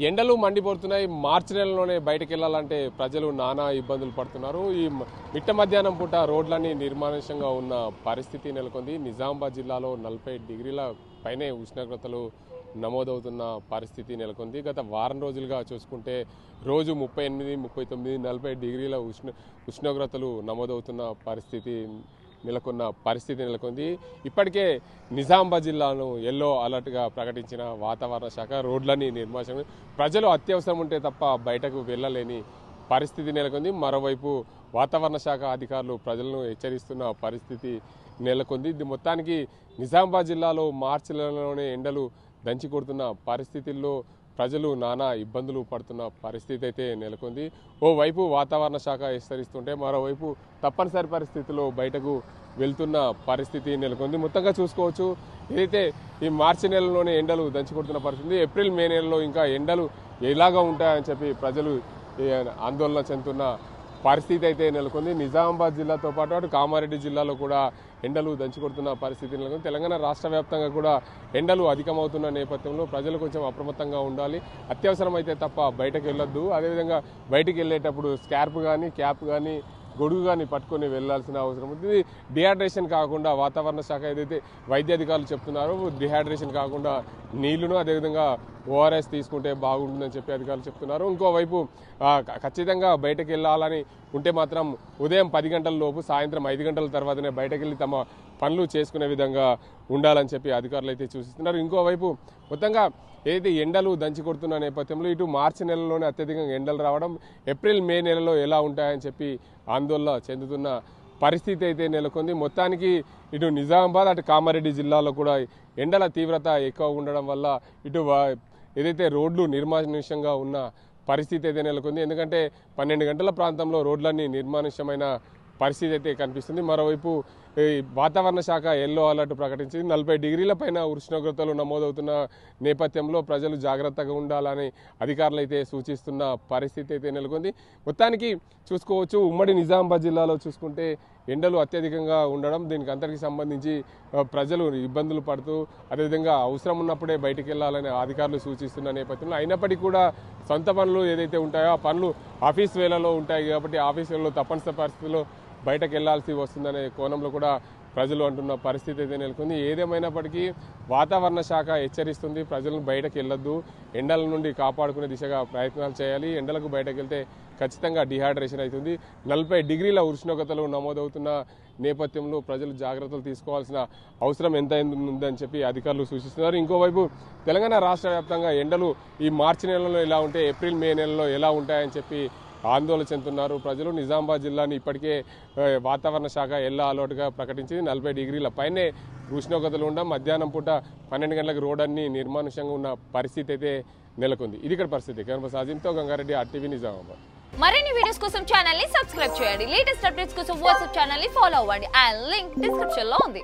ఎండలు మండిపోతున్నాయి. మార్చి నెలలోనే బయటకు వెళ్ళాలంటే ప్రజలు నానా ఇబ్బందులు పడుతున్నారు. ఈ మిట్ట మధ్యాహ్నం పూట రోడ్లన్నీ నిర్మానుష్యంగా ఉన్న పరిస్థితి నెలకొంది. నిజామాబాద్ జిల్లాలో 40 డిగ్రీల పైనే ఉష్ణోగ్రతలు నమోదవుతున్న పరిస్థితి నెలకొంది. గత వారం రోజులుగా చూసుకుంటే రోజు 38, 39, 40 డిగ్రీల ఉష్ణోగ్రతలు నమోదవుతున్న పరిస్థితి నెలకొంది. ఇప్పటికే నిజామాబాద్ జిల్లాను ఎల్లో అలర్ట్గా ప్రకటించిన వాతావరణ శాఖ రోడ్లన్నీ నిర్మాణం, ప్రజలు అత్యవసరం ఉంటే తప్ప బయటకు వెళ్ళలేని పరిస్థితి నెలకొంది. మరోవైపు వాతావరణ శాఖ అధికారులు ప్రజలను హెచ్చరిస్తున్న పరిస్థితి నెలకొంది. మొత్తానికి నిజామాబాద్ జిల్లాలో మార్చి నెలలోనే ఎండలు దంచి కొడుతున్న పరిస్థితుల్లో ప్రజలు నానా ఇబ్బందులు పడుతున్న పరిస్థితి అయితే నెలకొంది. ఓవైపు వాతావరణ శాఖ హెచ్చరిస్తుంటే మరోవైపు తప్పనిసరి పరిస్థితుల్లో బయటకు వెళ్తున్న పరిస్థితి నెలకొంది. మొత్తంగా చూసుకోవచ్చు, ఏదైతే ఈ మార్చి నెలలోనే ఎండలు దంచి కొడుతున్న పరిస్థితి, ఏప్రిల్ మే నెలలో ఇంకా ఎండలు ఎలాగా ఉంటాయని చెప్పి ప్రజలు ఆందోళన చెందుతున్న పరిస్థితి అయితే నెలకొంది. నిజామాబాద్ జిల్లాతో పాటు అటు కామారెడ్డి జిల్లాలో కూడా ఎండలు దంచి కొడుతున్న పరిస్థితి నెలకొంది. తెలంగాణ రాష్ట్ర వ్యాప్తంగా కూడా ఎండలు అధికమవుతున్న నేపథ్యంలో ప్రజలు కొంచెం అప్రమత్తంగా ఉండాలి. అత్యవసరం అయితే తప్ప బయటకు వెళ్ళొద్దు. అదేవిధంగా బయటికి వెళ్ళేటప్పుడు స్కార్ప్ కానీ క్యాప్ కానీ గొడుగు కానీ పట్టుకొని వెళ్లాల్సిన అవసరం ఉంది. డిహైడ్రేషన్ కాకుండా వాతావరణ శాఖ ఏదైతే వైద్య అధికారులు చెప్తున్నారో డిహైడ్రేషన్ కాకుండా నీళ్లను అదేవిధంగా ఓఆర్ఎస్ తీసుకుంటే బాగుంటుందని చెప్పి అధికారులు చెప్తున్నారు. ఇంకోవైపు ఖచ్చితంగా బయటకు వెళ్ళాలని ఉంటే మాత్రం ఉదయం 10 గంటల లోపు సాయంత్రం 5 గంటల తర్వాతనే బయటకు వెళ్ళి తమ పనులు చేసుకునే విధంగా ఉండాలని చెప్పి అధికారులు అయితే సూచిస్తున్నారు. ఇంకోవైపు మొత్తంగా ఏదైతే ఎండలు దంచి కొడుతున్న నేపథ్యంలో ఇటు మార్చి నెలలోనే అత్యధికంగా ఎండలు రావడం, ఏప్రిల్ మే నెలలో ఎలా ఉంటాయని చెప్పి ఆందోళన చెందుతున్న పరిస్థితి అయితే నెలకొంది. మొత్తానికి ఇటు నిజామాబాద్ అటు కామారెడ్డి జిల్లాలో కూడా ఎండల తీవ్రత ఎక్కువ ఉండడం వల్ల ఇటు ఏదైతే రోడ్లు నిర్మానుష్యంగా ఉన్న పరిస్థితి అయితే నెలకొంది. ఎందుకంటే 12 గంటల ప్రాంతంలో రోడ్లన్నీ నిర్మానుష్యమైన పరిస్థితి అయితే కనిపిస్తుంది. మరోవైపు వాతావరణ శాఖ ఎల్లో అలర్ట్ ప్రకటించింది. 40 డిగ్రీల పైన ఉష్ణోగ్రతలు నమోదవుతున్న నేపథ్యంలో ప్రజలు జాగ్రత్తగా ఉండాలని అధికారులు అయితే సూచిస్తున్న పరిస్థితి అయితే నెలకొంది. మొత్తానికి చూసుకోవచ్చు, ఉమ్మడి నిజామాబాద్ జిల్లాలో చూసుకుంటే ఎండలు అత్యధికంగా ఉండడం, దీనికి అంతటికి సంబంధించి ప్రజలు ఇబ్బందులు పడుతూ అదేవిధంగా అవసరం ఉన్నప్పుడే బయటికి వెళ్ళాలని అధికారులు సూచిస్తున్న నేపథ్యంలో అయినప్పటికీ కూడా సొంత పనులు ఏదైతే ఉంటాయో ఆ పనులు ఆఫీస్ వేళలో ఉంటాయి కాబట్టి ఆఫీస్ వేళలో తప్పనిసరి పరిస్థితుల్లో బయటకు వెళ్లాల్సి వస్తుందనే కోణంలో కూడా ప్రజలు అంటున్న పరిస్థితి అయితే నెలకొంది. ఏదేమైనప్పటికీ వాతావరణ శాఖ హెచ్చరిస్తుంది, ప్రజలను బయటకు వెళ్ళొద్దు, ఎండల నుండి కాపాడుకునే దిశగా ప్రయత్నాలు చేయాలి. ఎండలకు బయటకు వెళ్తే ఖచ్చితంగా డిహైడ్రేషన్ అవుతుంది. 40 డిగ్రీల ఉష్ణోగ్రతలు నమోదవుతున్న నేపథ్యంలో ప్రజలు జాగ్రత్తలు తీసుకోవాల్సిన అవసరం ఎంత ఉందని చెప్పి అధికారులు సూచిస్తున్నారు. ఇంకోవైపు తెలంగాణ రాష్ట్ర వ్యాప్తంగా ఎండలు ఈ మార్చి నెలలో ఎలా ఉంటే ఏప్రిల్ మే నెలలో ఎలా ఉంటాయని చెప్పి ఆందోళన చెందుతున్నారు ప్రజలు. నిజామాబాద్ జిల్లాని ఇప్పటికే వాతావరణ శాఖ ఎల్లో అలర్ట్గా ప్రకటించింది. 40 డిగ్రీల పైనే ఉష్ణోగ్రతలు ఉండడం, మధ్యాహ్నం పూట 12 గంటలకు రోడ్ అన్ని నిర్మానుష్యంగా ఉన్న పరిస్థితి అయితే నెలకొంది. ఇది ఇక్కడ పరిస్థితి. కెమెరా సాజింతో గంగారెడ్డి, RTV నిజామాబాద్. మరిన్ని వీడియోస్ కోసం ఛానల్ ని సబ్స్క్రైబ్ చేయండి. లేటెస్ట్ అప్డేట్స్ కోసం వాట్సాప్ ఛానల్ ని ఫాలో అవ్వండి. అండ్ లింక్ డిస్క్రిప్షన్ లో ఉంది.